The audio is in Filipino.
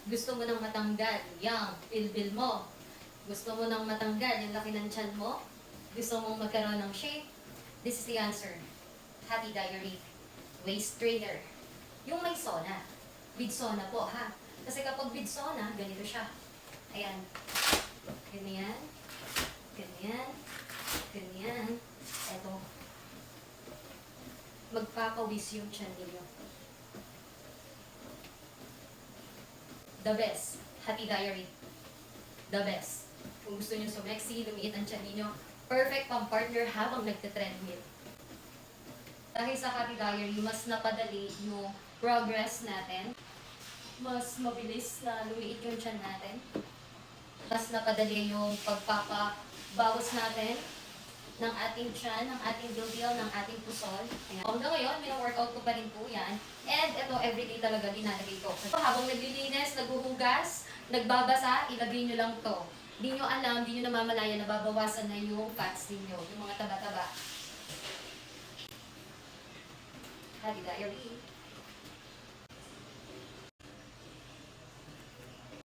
Gusto mo nang matanggal yung bilbil mo. Gusto mo nang matanggal yung laki ng tiyan mo. Gusto mong magkaroon ng shape. This is the answer. Happy Diary Waist Trainer. Yung may sauna. With sauna po, ha? Kasi kapag with sauna, ganito siya. Ayan. Ganyan. Ganyan. Ganyan. Eto. Magpapawis yung tiyan ninyo. The best. Happy Diary. The best. Kung gusto nyo sumexy, lumiit ang tiyan ninyo, perfect pang partner habang nagte-treadmill. Dahil sa Happy Diary, mas napadali yung progress natin. Mas mabilis na lumiit yung tiyan natin. Mas napadali yung pagpapabawas natin ng ating tiyan, ng ating bilbil, ng ating pusol. Ayan. Hanggang ngayon, workout ko pa rin po yan. And ito, everyday talaga dinalagay ko. So, habang naglilinis, naghuhugas, nagbabasa, ilagay nyo lang to. Di nyo alam, di nyo namamalaya, nababawasan na yung fats ninyo, yung mga taba-taba. Happy Diary.